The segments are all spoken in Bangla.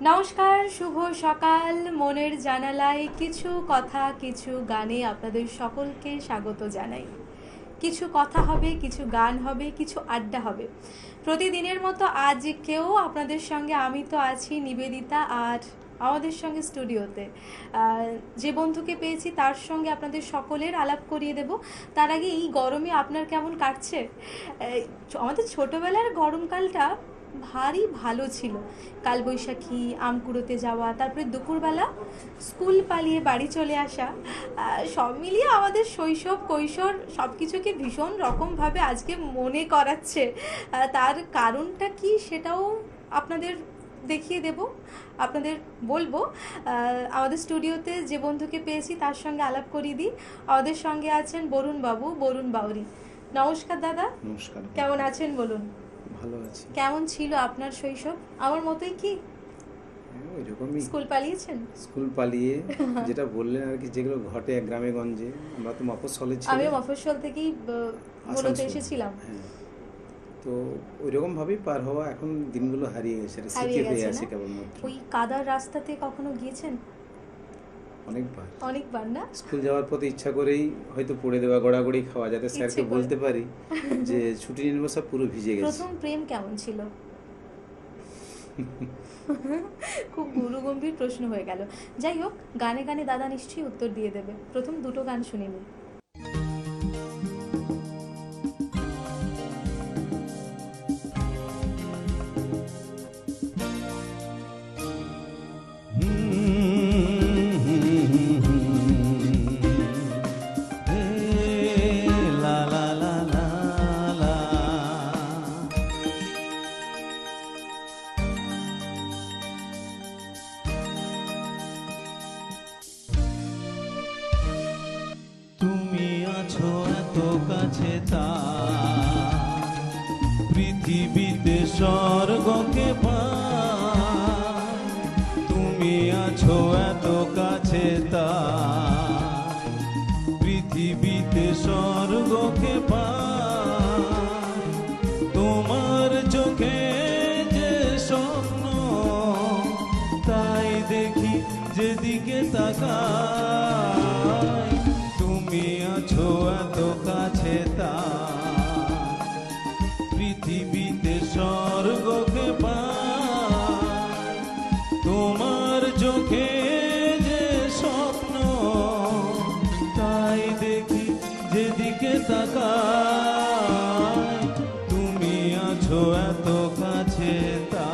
নমস্কার, শুভ সকাল। মনের জানালায় কিছু কথা কিছু গানে আপনাদের সকলকে স্বাগত জানাই। কিছু কথা হবে, কিছু গান হবে, কিছু আড্ডা হবে। প্রতিদিনের মতো আজকেও আপনাদের সঙ্গে আমি তো আছি নিবেদিতা, আর আমাদের সঙ্গে স্টুডিওতে যে বন্ধুকে পেয়েছি তার সঙ্গে আপনাদের সকলের আলাপ করিয়ে দেব। তার আগে এই গরমে আপনার কেমন কাটছে? আমাদের ছোটোবেলার গরমকালটা ভারী ভালো ছিল। কালবৈশাখী, আম কুড়োতে যাওয়া, তারপরে দুপুরবেলা স্কুল পালিয়ে বাড়ি চলে আসা, সব মিলিয়ে আমাদের শৈশব কৈশোর সব কিছুকে ভীষণ রকমভাবে আজকে মনে করাচ্ছে। তার কারণটা কি সেটাও আপনাদের দেখিয়ে দেব, আপনাদের বলবো। আমাদের স্টুডিওতে যে বন্ধুকে পেয়েছি তার সঙ্গে আলাপ করিয়ে দিই। আমাদের সঙ্গে আছেন বরুণ বাবু, বরুণ বাউরি। নমস্কার দাদা। নমস্কার। কেমন আছেন বলুন? ভালো আছি। কেমন ছিল আপনার শৈশব? আমার মতোই কি? ওইরকমই। স্কুল পালিয়েছেন? স্কুল পালিয়ে যেটা বললেন আর কি, যেগুলো ঘটে গ্রামে গঞ্জে। আমরা তো মফস্বলে ছিলাম। আমি মফস্বল থেকেই মূলত এসেছিলাম। হ্যাঁ, তো ওইরকম ভাবেই পার হওয়া। এখন দিনগুলো হারিয়ে গেছে, স্মৃতি হয়ে আছে কেবলমাত্র। ওই কাদার রাস্তাতে কখনো গিয়েছেন? অনেকবার। অনেকবার না? স্কুল যাওয়ার পথে ইচ্ছা করেই হয়তো পড়ে দেওয়া, গড়াগড়ি খাওয়া, যাতে স্যারকে বলতে পারি যে ছুটি নিয়ে নেবো, সব পুরো ভিজে গেছে। প্রথম প্রেম কেমন ছিল? খুব গুরুগম্ভীর প্রশ্ন হয়ে গেল। যাই হোক, গানে গানে দাদা নিশ্চয়ই উত্তর দিয়ে দেবে। প্রথম দুটো গান শুনে নিই। পৃথিবীতে স্বর্গকে পাই, তুমি আছো এত কাছে তাই। পৃথিবীতে স্বর্গকে পাই, তোমার চোখে যে স্বপ্ন তাই দেখি যেদিকে তাকাই। তুমি আছো এত কাছে তাই, পৃথিবীতে স্বর্গকে পাই। তোমার চোখে যে স্বপ্ন তাই দেখি যেদিকে তাকাই। তুমি আছো এত কাছে তাই।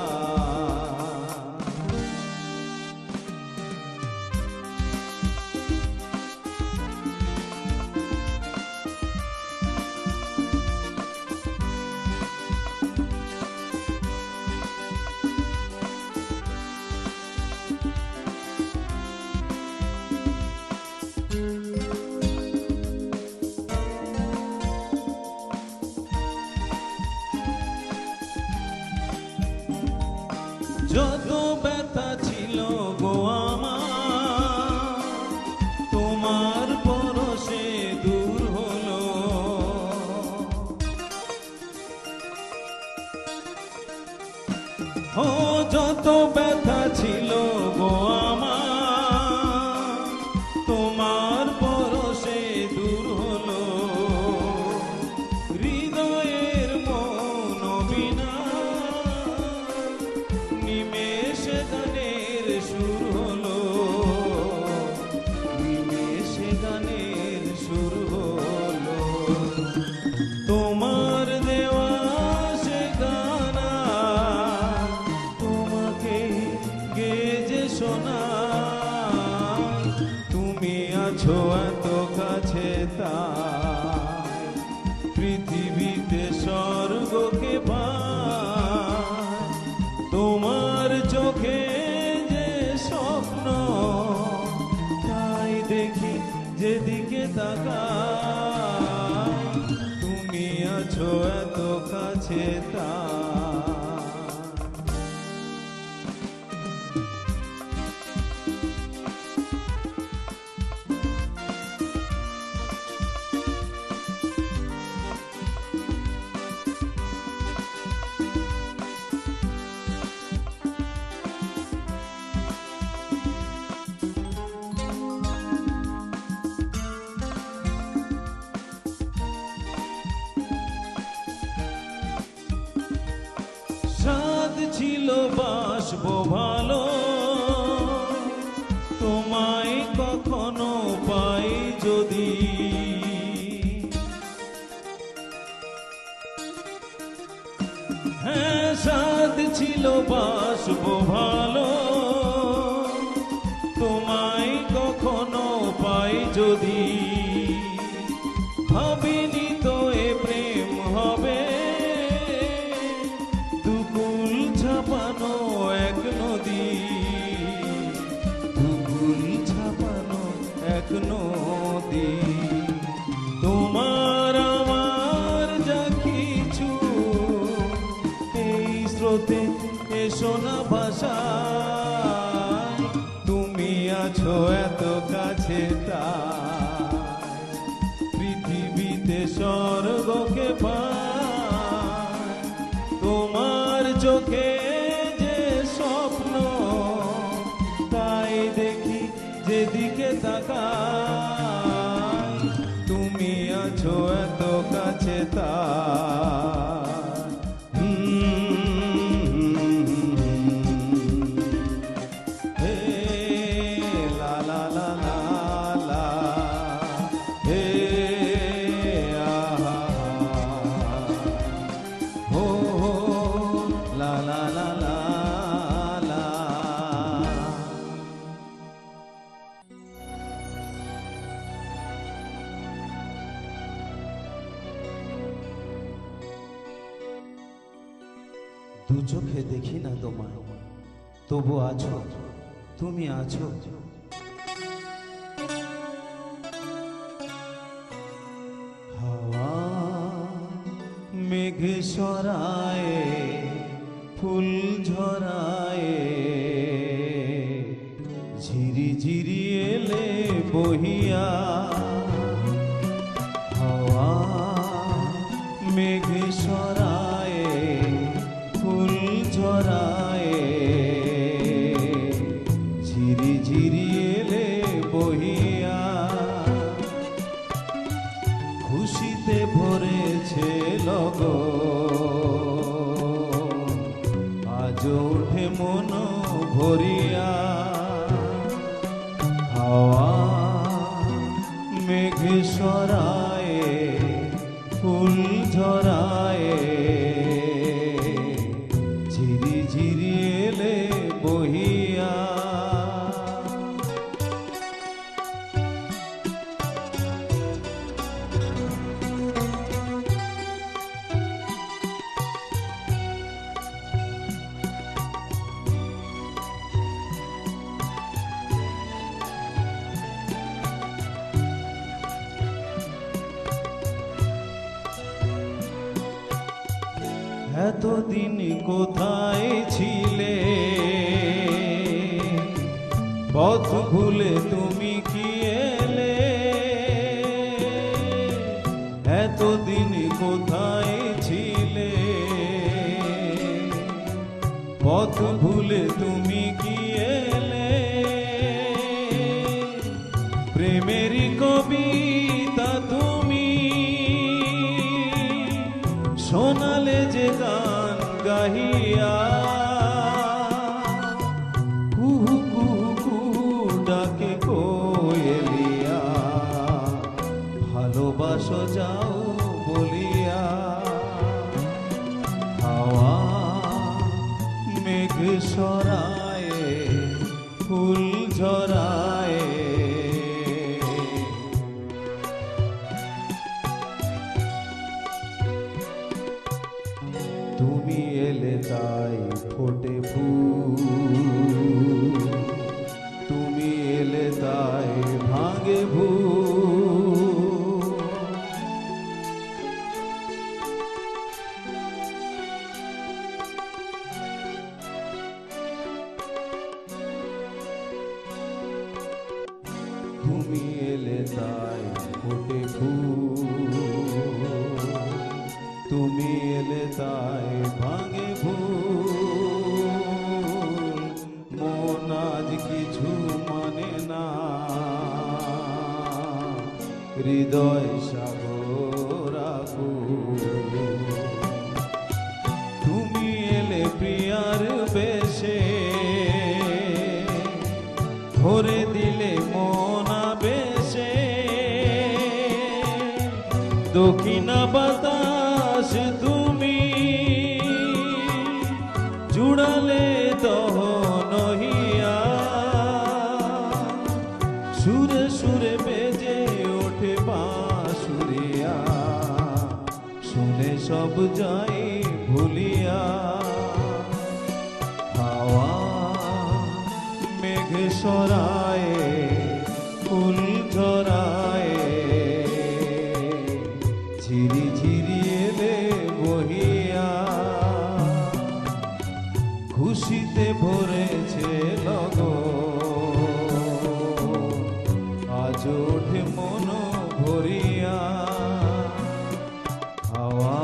যত ব্যথা ছিল গো আমার, তোমার পরশে দূর হলো। ও যত ব্যথা ছিল গো আমার, তোমার পরশে দূর হলো। হৃদয়ের মন বিনা নিমেষে গানের সুর হলো, নিমেষে গানের সুর হলো। তোমার দেওয়া সে গানা তোমাকে গেজে শোনাই। তুমি আছো এত কাছে তাই, পৃথিবীতে স্বর্গকে পাই। তোমার চোখে যে স্বপ্ন তাই দেখি যেদিকে তাকাই। তুমি আছো এত কাছে তাই। ছিল বাসবো ভালো, তোমায় কখনো পাই যদি। হ্যাঁ, সাথ ছিল বাসবো ভালো, তোমায় কখনো পাই যদি। ভাবিনি তো এ প্রেম হবে, দুকুল ছাপানো এক নদী, দুকুল ছাপানো এক নদী। তোমার আমার যা কিছু এই স্রোতে এসো না ভাষায়, তুমি আছো এত কাছে তাই পৃথিবীতে স্বর্গকে পাই। তোমার চোখে যে স্বপ্ন তাই দেখি যেদিকে তাকাই, তুমি আছো এত কাছে তাই। হে লা লা লা লা লা, হে আহা হো হো, লা লা লা লা লা। দু চোখে দেখি না তোমায়, তবু আছো, তুমি আছো। হাওয়া মেঘ সরায়, ফুল ঝরায়, ঝিরি ঝিরি এলে বহিয়া। হাওয়া মেঘ সরায়, ফুল ঝরায়, ঝিরি ঝিরি এলে বহিয়া। খুশিতে ভরেছে লগন, আজ ওঠে মন ভরিয়া। হাওয়া মেঘ সরায়, ফুল ঝরায়, ঝিরি ঝিরি এলে বহিয়া। এতদিন কোথায় ছিলে, পথ ভুলে তুমি কি এলে? এতদিন কোথায় ছিলে, পথ ভুলে তুমি কি এলে? প্রেমেরই কবিতা তুমি শোনালে যে গান গাহিয়া। কুহু কুহু কুহু ডাকে কোয়েলিয়া, ভালোবাসো যাও বলিয়া। হাওয়া মেঘ সরায়, ফুল ঝরায়, তুমি এলে তাই ফোটে ফুল, তুমি এলে তাই ভাঙে ভুল। তুমি এলে তাই ফোটে ফুল, তুমি এলে তাই ভাঙে ভুল। মন আজ কিছু মানে না, হৃদয় সাগর আকুল। তুমি এলে প্রিয়ার দক্ষিণা বাতাস তুমি, জুড়ালে দহন হিয়া, সুরে সুরে বেজে ওঠে বাঁশুরিয়া, শুনে সব যাই ভুলিয়া। হাওয়া মেঘ সরায়, ফুল ঝরায়, ঝিরি ঝিরি এলে বহিয়া, খুশিতে ভরেছে লগন, আজ ওঠে মন ভরিয়া। হাওয়া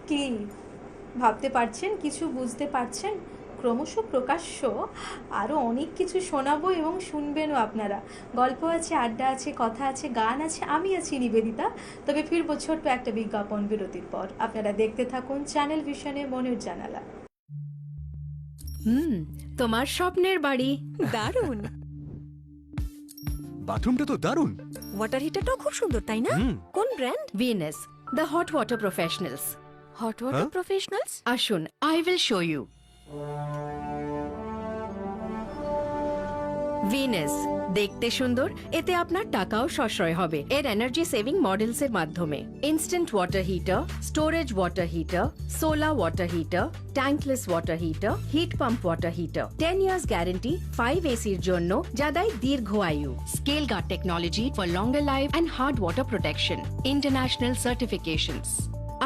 কি ভাবতে পারছেন, কিছু বুঝতে পারছেন? ক্রমশ প্রকাশ্য আরও অনেক কিছু শোনাবো এবং শুনবেনও আপনারা। গল্প আছে, আড্ডা আছে, কথা আছে, গান আছে, আমি আছি নিবেদিতা। তবে ফিরবো ছোট্ট একটা বিজ্ঞাপন বিরতির পর। আপনারা দেখতে থাকুন চ্যানেল ভিশনে মনের জানালা। তোমার স্বপ্নের বাড়ি দারুণ। বাথরুমটা তো দারুণ। ওয়াটার হিটারটাও খুব সুন্দর, তাই না? কোন brand? Venus, the hot water professionals. Hot water professionals. আসুন, I will show you. Venus দেখতে সুন্দর, এতে আপনার টাকাও সাশ্রয় হবে। এর এনার্জি সেভিং মডেলস এর মাধ্যমে instant water heater, storage water heater, solar water heater, tankless water heater, heat pump water heater, 10 years guarantee, 5 এসির জন্য যা দেয় দীর্ঘ আয়ু। Scale guard technology for longer life and hard water protection, international certifications.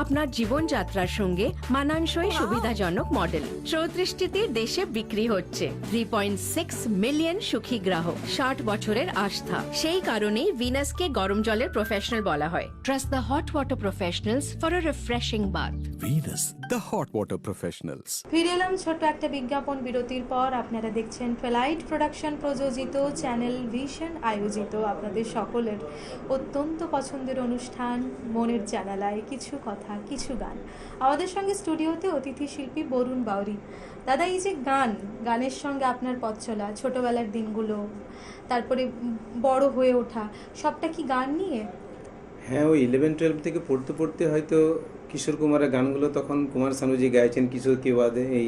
আপনার জীবনযাত্রার সঙ্গে মানানসই সুবিধাজনক মডেল 34টি দেশে বিক্রি হচ্ছে। 3.6 মিলিয়ন সুখী গ্রাহক, 60 বছরের আস্থা। সেই কারণেই ভিনাসকে গরম জলের প্রফেশনাল বলা হয়। Trust the hot water professionals for a refreshing bath. Venus, the hot water professionals. ফিরে এলাম ছোট্ট একটা বিজ্ঞাপন বিরতির পর। আপনারা দেখছেন টুয়াইলাইট প্রোডাকশন প্রযোজিত, চ্যানেল ভিশন আয়োজিত আপনাদের সকলের অত্যন্ত পছন্দের অনুষ্ঠান মনের জানালায় কিছু কথা কিছু গান। আমাদের সঙ্গে স্টুডিওতে অতিথি শিল্পী বরুণ বাউরি। দাদা, এই যে গানের সঙ্গে আপনার পথ চলা, ছোটবেলার দিনগুলো, তারপরে বড় হয়ে ওঠা, সবটা কি গান নিয়ে? হ্যাঁ, ওই 11-12 থেকে পড়তে পড়তে হয়তো কিশোর কুমারের গানগুলো তখন কুমার শানুজি গাইছেন, কিশোর কি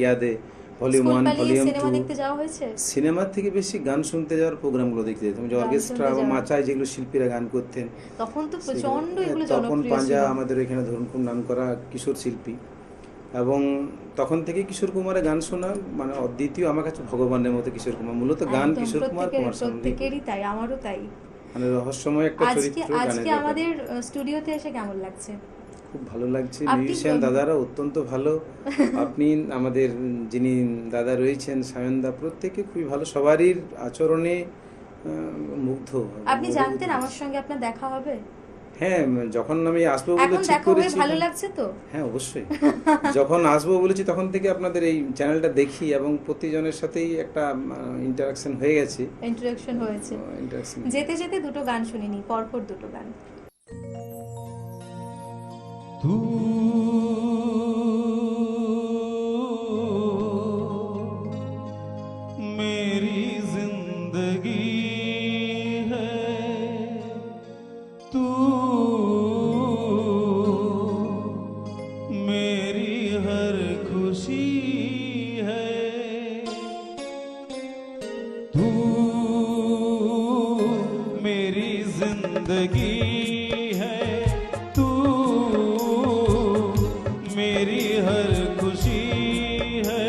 ইয়াদে, ভলিউম 1, ভলিউম 2। সিনেমা দেখতে যাওয়া হয়েছে? সিনেমার থেকে বেশি গান শুনতে যাওয়ার প্রোগ্রামগুলো দেখতে যেতাম, যে অর্কেস্ট্রা বা মাচায় যেগুলো শিল্পীরা গান করতেন তখন তো প্রচন্ড এগুলো তখন জনপ্রিয় পাঞ্জা ছিল। আমাদের এখানে ধরুন খুব নাম করা কিশোর শিল্পী, এবং তখন থেকে কিশোর কুমারের গান শোনা মানে অদ্বিতীয় আমার কাছে ভগবানের মতো। কিশোর কুমার মূলত গান, একদম, কিশোর কুমার, কুমার শানু প্রত্যেকেরই তাই, আমারও তাই। মানে রহস্যময় একটা চরিত্র গানের আজকে ব্যাপারে। আমাদের স্টুডিওতে এসে কেমন লাগছে? খুব ভালো লাগছে। আপনি মিউজিশিয়ান দাদারা অত্যন্ত ভালো। আপনি আমাদের যিনি দাদা রয়েছেন সায়নদা, প্রত্যেকে খুবই ভালো, সবারই আচরণে মুগ্ধ। আপনি জানতেন আমার সঙ্গে আপনার দেখা হবে? হ্যাঁ, যখন আমি আসবো বলে এখন ঠিক দেখা হয়ে করেছি। ভালো লাগছে তো? হ্যাঁ, অবশ্যই। যখন আসবো বলেছি তখন থেকে আপনাদের এই চ্যানেলটা দেখি, এবং প্রতিজনের সাথেই একটা ইন্টারাকশন হয়ে গেছে। ইন্টারাকশন হয়েছে। যেতে যেতে দুটো গান শুনিনি, পরপর দুটো গান। तू मेरी जिंदगी है, तू मेरी हर खुशी है, तू मेरी जिंदगी है, तू मेरी हर खुशी है,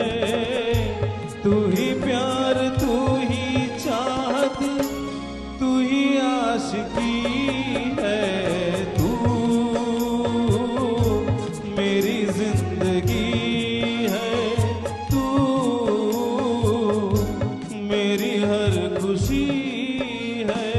तू ही प्यार, तू ही चाहत, तू ही आशिकी है, तू मेरी जिंदगी है, तू मेरी हर खुशी है।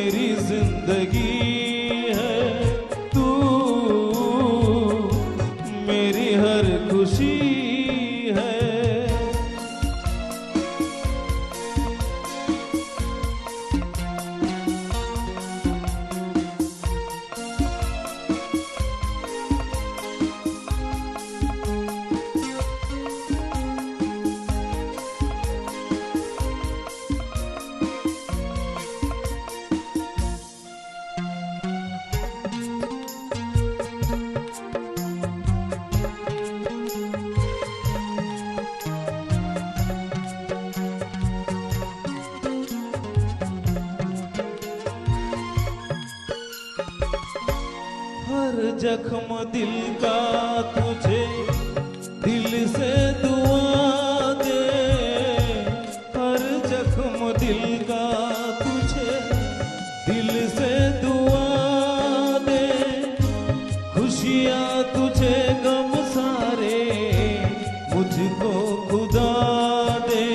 मेरी जिंदगी है तू, मेरी हर खुशी है। हर जख्म दिल का तुझे दिल से दुआ दे, हर जख्म दिल का तुझे दिल से दुआ दे, खुशियाँ तुझे गम सारे मुझको खुदा दे,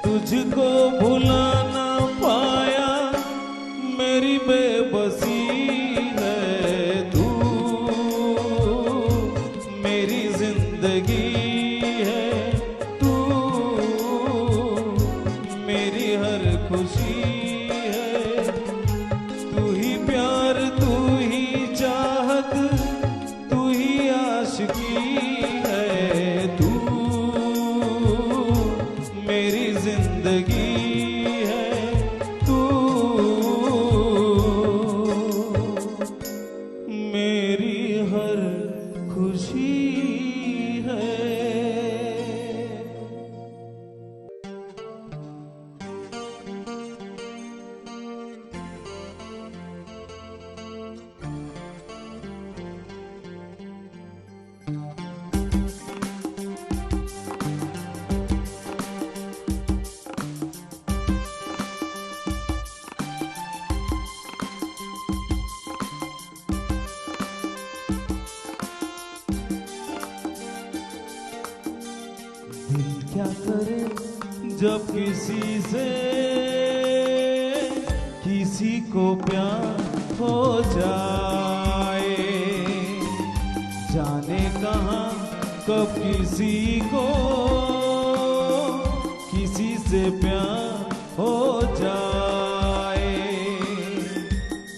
तुझको भुला ना पाया मेरी बेबसी है तू, मेरी जिंदगी है तू, मेरी हर खुशी है। तू ही प्यार, तू ही चाहत, तू ही आशिकी है तू, मेरी जिंदगी है तू, मेरी हर खुशी है। दिल क्या करे जब किसी से किसी को प्यार हो जाए, जाने कहाँ कब किसी को किसी से प्यार हो जाए।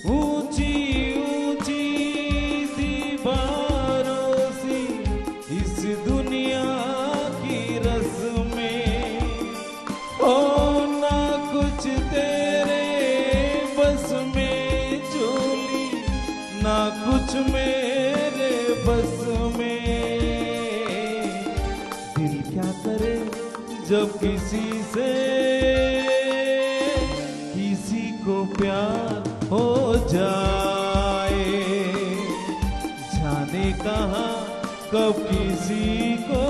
ऊंची ऊंची दीवारों सी इस दुनिया की रस्में, ओ ना कुछ तेरे बस में चोली, ना कुछ मेरे बस में। दिल क्या करे जब किसी से किसी को प्यार हो जाए, जाने कहाँ कब किसी को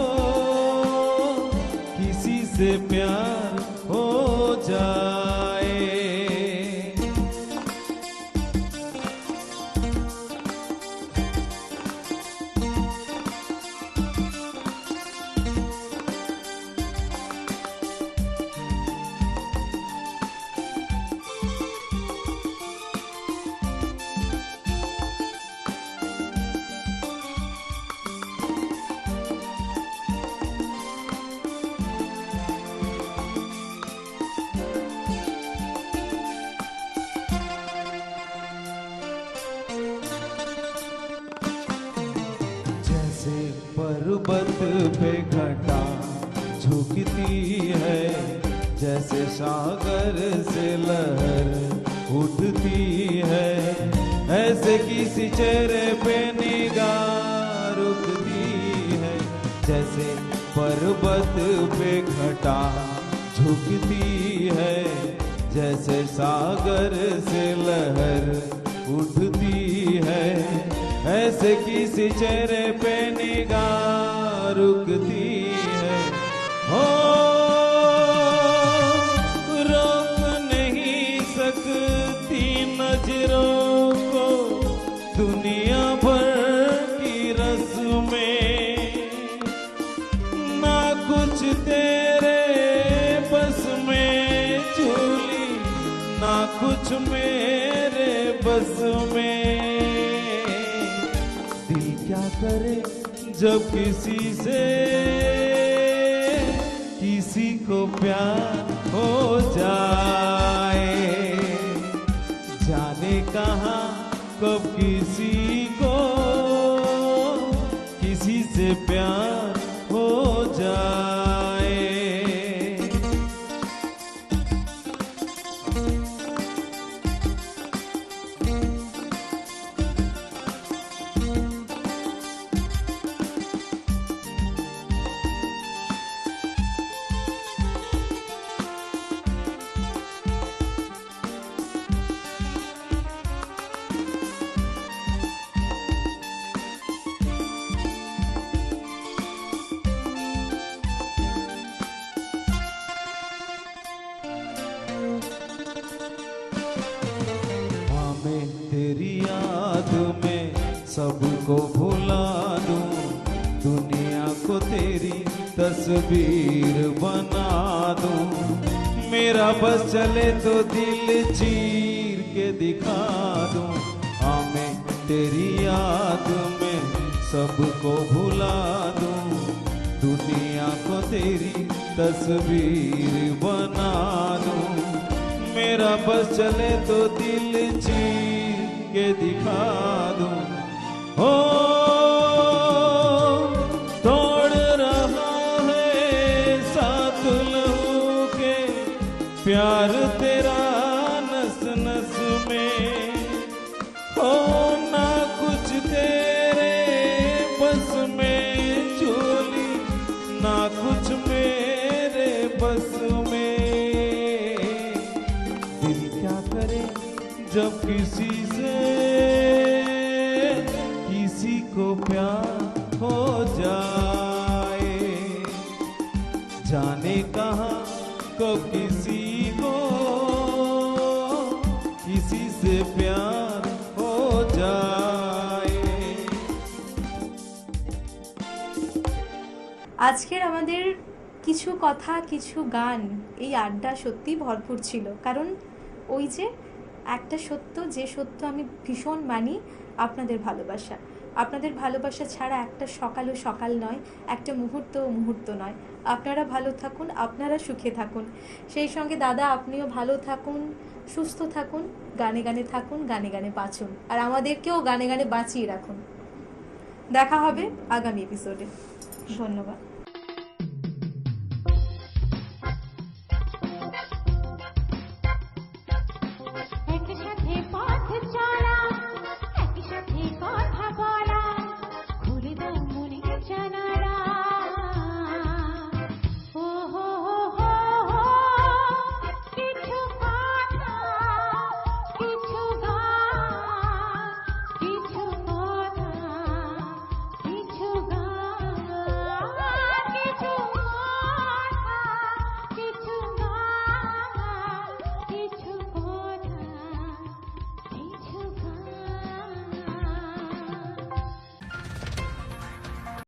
किसी से प्यार हो जाए। जैसे पर्वत पे घटा झुकती है, जैसे सागर से लहर उठती है, ऐसे किसी चेहरे पे निगाह रुकती है। जैसे पर्वत पे घटा झुकती है, जैसे सागर से लहर उठती है, ऐसे किसी चेहरे पे निगाह रुकती है। हो रोक नहीं सकती नजरों को दुनिया भर की रस्में, ना कुछ तेरे बस में झूली, ना कुछ मेरे बस में। दिल क्या करे जब किसी से किसी को प्यार हो जाए, जाने कहाँ कब किसी को किसी से प्यार हो जाए। हाँ मैं तेरी याद में सबको भुला दूं, दुनिया को तेरी तस्वीर बना दूं। मेरा बस चले तो दिल चीर के दिखा दूं। हाँ मैं तेरी याद में सबको भुला दूं, दुनिया को तेरी तस्वीर बना दूं। मेरा बस चले तो दिल चीर के दिखा दूं। हो तोड़ रहा है साथ लहू के प्यार तेरा नस नस में। हो ना कुछ तेरे बस में चोली, ना कुछ मेरे बस में। दिल क्या करे जब किसी से किसी को प्यार हो जाए, जाने कहाँ कब किसी को किसी से प्यार हो जाए। আজকের আমাদের কিছু কথা কিছু গান এই আড্ডা সত্যি ভরপুর ছিল, কারণ ওই যে একটা সত্য, যে সত্য আমি ভীষণ মানি, আপনাদের ভালোবাসা। আপনাদের ভালোবাসা ছাড়া একটা সকালও সকাল নয়, একটা মুহূর্তও মুহূর্ত নয়। আপনারা ভালো থাকুন, আপনারা সুখে থাকুন, সেই সঙ্গে দাদা আপনিও ভালো থাকুন, সুস্থ থাকুন, গানে গানে থাকুন, গানে গানে বাঁচুন, আর আমাদেরকেও গানে গানে বাঁচিয়ে রাখুন। দেখা হবে আগামী এপিসোডে। ধন্যবাদ।